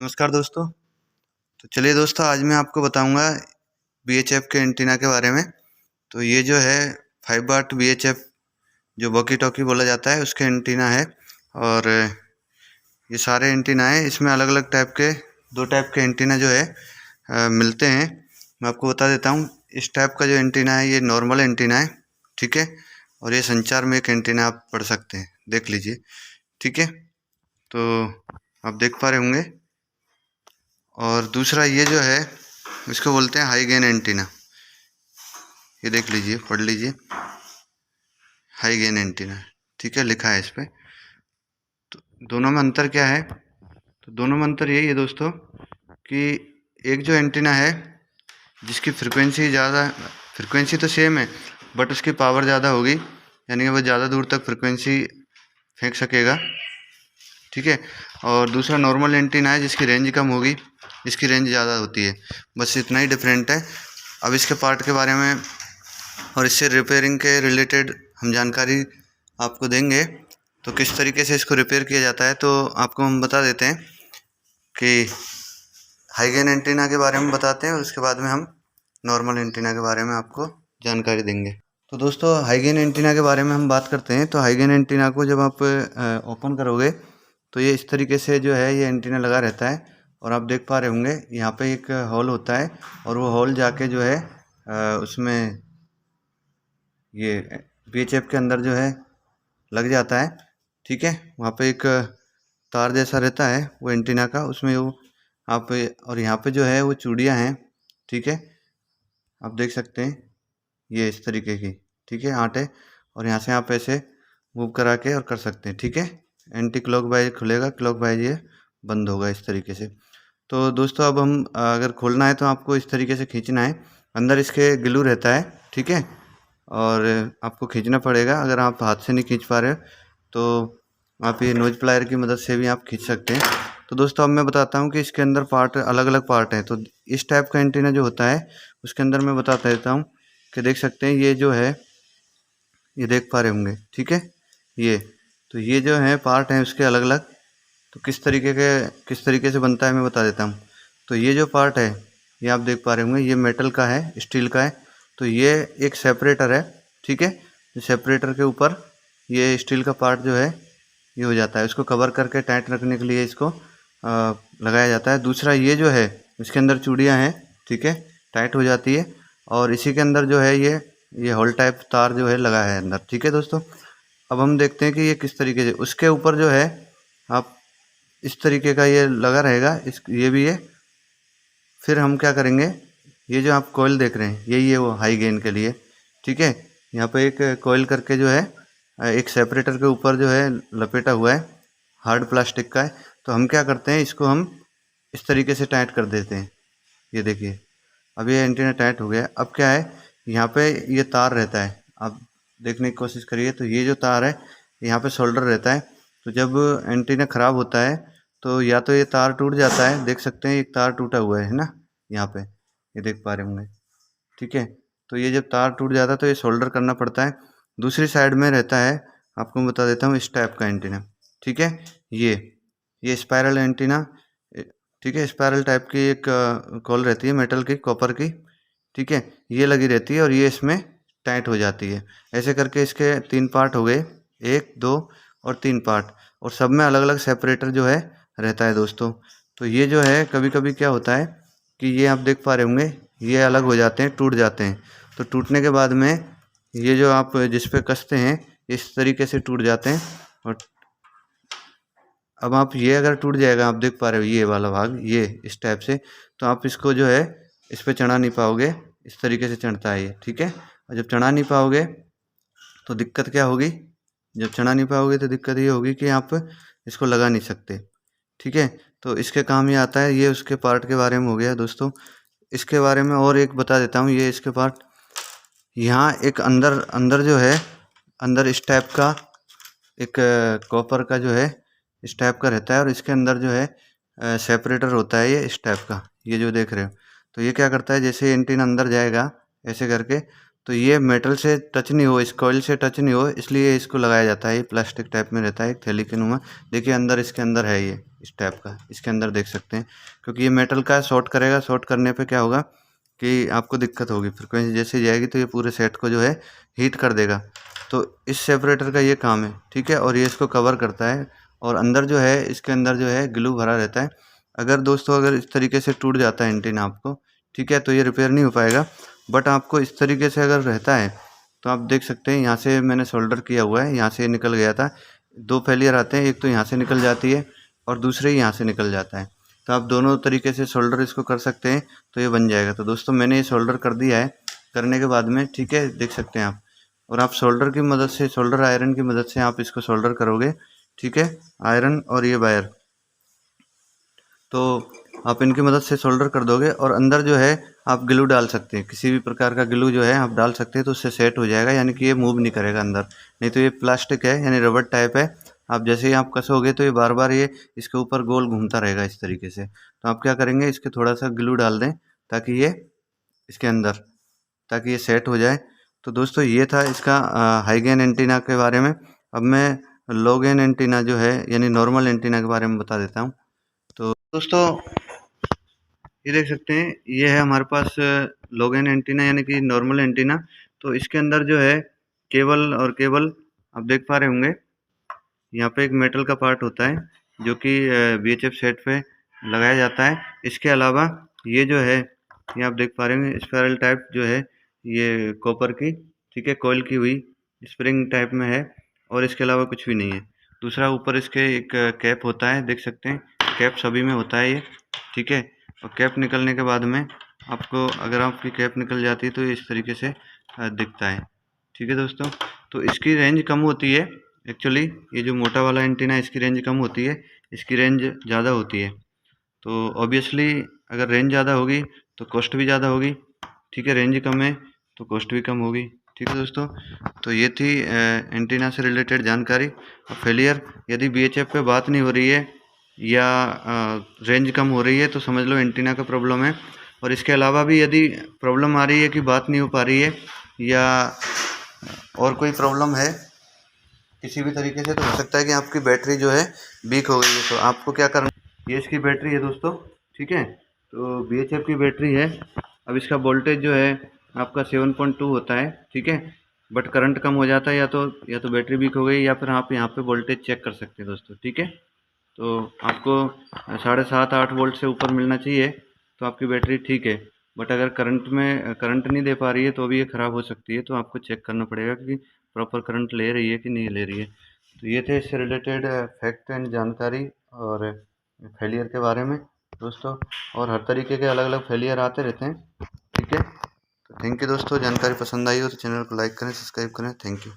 नमस्कार दोस्तों। तो चलिए दोस्तों, आज मैं आपको बताऊंगा वीएचएफ के एंटीना के बारे में। तो ये जो है 5 वाट वीएचएफ जो वॉकी टॉकी बोला जाता है उसके एंटीना है। और ये सारे एंटीना है, इसमें अलग अलग टाइप के 2 टाइप के एंटीना जो है मिलते हैं। मैं आपको बता देता हूँ। इस टाइप का जो एंटीना है ये नॉर्मल एंटीना है, ठीक है। और ये संचार में एक एंटीना आप पढ़ सकते हैं, देख लीजिए, ठीक है। तो आप देख पा रहे होंगे। और दूसरा ये जो है इसको बोलते हैं हाई गेन एंटीना। ये देख लीजिए, पढ़ लीजिए, हाई गेन एंटीना, ठीक है, लिखा है इस पर। तो दोनों में अंतर क्या है? तो दोनों में अंतर यही है दोस्तों कि एक जो एंटीना है जिसकी फ्रिक्वेंसी ज़्यादा, फ्रिक्वेंसी तो सेम है बट उसकी पावर ज़्यादा होगी, यानी कि वो ज़्यादा दूर तक फ्रिक्वेंसी फेंक सकेगा, ठीक है। और दूसरा नॉर्मल एंटीना है जिसकी रेंज कम होगी, इसकी रेंज ज़्यादा होती है। बस इतना ही डिफरेंट है। अब इसके पार्ट के बारे में और इससे रिपेयरिंग के रिलेटेड हम जानकारी आपको देंगे। तो किस तरीके से इसको रिपेयर किया जाता है तो आपको हम बता देते हैं कि हाई गेन एंटीना के बारे में बताते हैं और उसके बाद में हम नॉर्मल एंटीना के बारे में आपको जानकारी देंगे। तो दोस्तों, हाई गेन एंटीना के बारे में हम बात करते हैं। तो हाई गेन एंटीना को जब आप ओपन करोगे तो ये इस तरीके से जो है ये एंटीना लगा रहता है। और आप देख पा रहे होंगे यहाँ पे एक होल होता है और वो होल जाके जो है उसमें ये वीएचएफ के अंदर जो है लग जाता है, ठीक है। वहाँ पे एक तार जैसा रहता है वो एंटीना का, उसमें वो आप, और यहाँ पे जो है वो चूड़ियाँ हैं, ठीक है। आप देख सकते हैं ये इस तरीके की, ठीक है, आटे। और यहाँ से आप ऐसे मूव करा के और कर सकते हैं, ठीक है। एंटी क्लॉक वाइज खुलेगा, क्लॉक वाइज ये बंद होगा इस तरीके से। तो दोस्तों, अब हम अगर खोलना है तो आपको इस तरीके से खींचना है। अंदर इसके ग्लू रहता है, ठीक है। और आपको खींचना पड़ेगा। अगर आप हाथ से नहीं खींच पा रहे हो तो आप ये नोज प्लायर की मदद से भी आप खींच सकते हैं। तो दोस्तों, अब मैं बताता हूँ कि इसके अंदर पार्ट, अलग अलग पार्ट हैं। तो इस टाइप का एंटीना जो होता है उसके अंदर मैं बताता देता हूँ कि देख सकते हैं ये जो है, ये देख पा रहे होंगे, ठीक है। ये तो ये जो है पार्ट हैं उसके अलग अलग। तो किस तरीके से बनता है मैं बता देता हूँ। तो ये जो पार्ट है ये आप देख पा रहे होंगे, ये मेटल का है, स्टील का है। तो ये एक सेपरेटर है, ठीक है। सेपरेटर के ऊपर ये स्टील का पार्ट जो है ये हो जाता है, उसको कवर करके टाइट रखने के लिए इसको लगाया जाता है। दूसरा ये जो है इसके अंदर चूड़ियाँ हैं, ठीक है, टाइट हो जाती है। और इसी के अंदर जो है ये होल टाइप तार जो है लगा है अंदर, ठीक है दोस्तों। अब हम देखते हैं कि ये किस तरीके से, उसके ऊपर जो है आप इस तरीके का ये लगा रहेगा, इस ये भी है। फिर हम क्या करेंगे, ये जो आप कॉइल देख रहे हैं यही है वो हाई गेन के लिए, ठीक है। यहाँ पे एक कॉइल करके जो है एक सेपरेटर के ऊपर जो है लपेटा हुआ है, हार्ड प्लास्टिक का है। तो हम क्या करते हैं, इसको हम इस तरीके से टाइट कर देते हैं। ये देखिए, अब ये एंटीना टाइट हो गया। अब क्या है, यहाँ पे ये तार रहता है, आप देखने की कोशिश करिए। तो ये जो तार है यहाँ पे शोल्डर रहता है। तो जब एंटीना ख़राब होता है तो या तो ये तार टूट जाता है, देख सकते हैं एक तार टूटा हुआ है ना, यहाँ पे ये देख पा रहे होंगे, ठीक है। तो ये जब तार टूट जाता है तो ये सोल्डर करना पड़ता है। दूसरी साइड में रहता है, आपको मैं बता देता हूँ, इस टाइप का एंटीना, ठीक है। ये स्पायरल एंटीना, ठीक है, स्पायरल टाइप की एक कॉल रहती है मेटल की, कॉपर की, ठीक है। ये लगी रहती है और ये इसमें टाइट हो जाती है। ऐसे करके इसके 3 पार्ट हो गए, 1, 2 और 3 पार्ट। और सब में अलग अलग सेपरेटर जो है रहता है दोस्तों। तो ये जो है कभी कभी क्या होता है कि ये आप देख पा रहे होंगे ये अलग हो जाते हैं, टूट जाते हैं। तो टूटने के बाद में ये जो आप जिस पे कसते हैं इस तरीके से टूट जाते हैं। और अब आप ये अगर टूट जाएगा, आप देख पा रहे हो ये वाला भाग, ये इस टाइप से, तो आप इसको जो है इस पे चढ़ा नहीं पाओगे। इस तरीके से चढ़ता है ये, ठीक है। और जब चढ़ा नहीं पाओगे तो दिक्कत क्या होगी, जब चढ़ा नहीं पाओगे तो दिक्कत ये होगी कि आप इसको लगा नहीं सकते, ठीक है। तो इसके काम ये आता है। ये उसके पार्ट के बारे में हो गया दोस्तों। इसके बारे में और एक बता देता हूँ, ये इसके पार्ट, यहाँ एक अंदर अंदर जो है, अंदर इस टाइप का एक कॉपर का जो है इस टाइप का रहता है। और इसके अंदर जो है सेपरेटर होता है ये इस टाइप का, ये जो देख रहे हो। तो ये क्या करता है, जैसे एंटीना अंदर जाएगा ऐसे करके, तो ये मेटल से टच नहीं हो, इस कॉइल से टच नहीं हो, इसलिए इसको लगाया जाता है। ये प्लास्टिक टाइप में रहता है, एक थैली के नुमा। देखिए अंदर, इसके अंदर है ये, इस टाइप का, इसके अंदर देख सकते हैं, क्योंकि ये मेटल का शॉर्ट करेगा। शॉर्ट करने पे क्या होगा कि आपको दिक्कत होगी, फ्रिक्वेंसी जैसे जाएगी तो ये पूरे सेट को जो है हीट कर देगा। तो इस सेपरेटर का ये काम है, ठीक है। और ये इसको कवर करता है, और अंदर जो है इसके अंदर जो है ग्लू भरा रहता है। अगर दोस्तों अगर इस तरीके से टूट जाता है एंटीना आपको, ठीक है, तो ये रिपेयर नहीं हो पाएगा। बट आपको इस तरीके से अगर रहता है तो आप देख सकते हैं, यहाँ से मैंने सोल्डर किया हुआ है, यहाँ से निकल गया था। दो फेलियर आते हैं, एक तो यहाँ से निकल जाती है और दूसरे यहाँ से निकल जाता है। तो आप दोनों तरीके से सोल्डर इसको कर सकते हैं, तो ये बन जाएगा। तो दोस्तों मैंने ये सोल्डर कर दिया है, करने के बाद में, ठीक है, देख सकते हैं आप। और आप सोल्डर की मदद से, सोल्डर आयरन की मदद से आप इसको सोल्डर करोगे, ठीक है, आयरन और ये वायर, तो आप इनकी मदद से सोल्डर कर दोगे। और अंदर जो है आप ग्लू डाल सकते हैं, किसी भी प्रकार का ग्लू जो है आप डाल सकते हैं, तो उससे सेट हो जाएगा, यानी कि ये मूव नहीं करेगा अंदर। नहीं तो ये प्लास्टिक है, यानी रबर टाइप है, आप जैसे ही आप कसोगे तो ये बार बार ये इसके ऊपर गोल घूमता रहेगा इस तरीके से। तो आप क्या करेंगे, इसके थोड़ा सा ग्लू डाल दें ताकि ये इसके अंदर, ताकि ये सेट हो जाए। तो दोस्तों ये था इसका हाई गेन एंटीना के बारे में। अब मैं लो गेन एंटीना जो है, यानी नॉर्मल एंटीना के बारे में बता देता हूँ। तो दोस्तों ये देख सकते हैं, ये है हमारे पास लो गेन एंटीना, यानी कि नॉर्मल एंटीना। तो इसके अंदर जो है केबल, और केबल आप देख पा रहे होंगे, यहाँ पे एक मेटल का पार्ट होता है जो कि VHF सेट पे लगाया जाता है। इसके अलावा ये जो है, ये आप देख पा रहे होंगे स्पायरल टाइप जो है, ये कॉपर की, ठीक है, कॉइल की हुई स्प्रिंग टाइप में है, और इसके अलावा कुछ भी नहीं है। दूसरा ऊपर इसके एक कैप होता है, देख सकते हैं, कैप सभी में होता है ये, ठीक है। और कैप निकलने के बाद में आपको, अगर आपकी कैप निकल जाती है तो ये इस तरीके से दिखता है, ठीक है दोस्तों। तो इसकी रेंज कम होती है एक्चुअली, ये जो मोटा वाला एंटीना है इसकी रेंज कम होती है, इसकी रेंज ज़्यादा होती है। तो ऑब्वियसली अगर रेंज ज़्यादा होगी तो कॉस्ट भी ज़्यादा होगी, ठीक है। रेंज कम है तो कॉस्ट भी कम होगी, ठीक है दोस्तों। तो ये थी एंटीना से रिलेटेड जानकारी। फेलियर यदि VHF पे बात नहीं हो रही है या रेंज कम हो रही है तो समझ लो एंटीना का प्रॉब्लम है। और इसके अलावा भी यदि प्रॉब्लम आ रही है कि बात नहीं हो पा रही है, या और कोई प्रॉब्लम है किसी भी तरीके से, तो हो सकता है कि आपकी बैटरी जो है वीक हो गई है। तो आपको क्या करना, ये इसकी बैटरी है दोस्तों, ठीक है। तो VHF की बैटरी है। अब इसका वोल्टेज जो है आपका 7.2 होता है, ठीक है। बट करंट कम हो जाता है, या तो बैटरी वीक हो गई, या फिर आप यहाँ पे वोल्टेज चेक कर सकते हैं दोस्तों, ठीक है। तो आपको 7.5-8 वोल्ट से ऊपर मिलना चाहिए तो आपकी बैटरी ठीक है। बट अगर करंट नहीं दे पा रही है तो भी ये ख़राब हो सकती है। तो आपको चेक करना पड़ेगा कि प्रॉपर करंट ले रही है कि नहीं ले रही है। तो ये थे इससे रिलेटेड फैक्ट एंड जानकारी और फेलियर के बारे में दोस्तों। और हर तरीके के अलग अलग फेलियर आते रहते हैं, ठीक है। तो थैंक यू दोस्तों, जानकारी पसंद आई हो तो चैनल को लाइक करें, सब्सक्राइब करें, थैंक यू।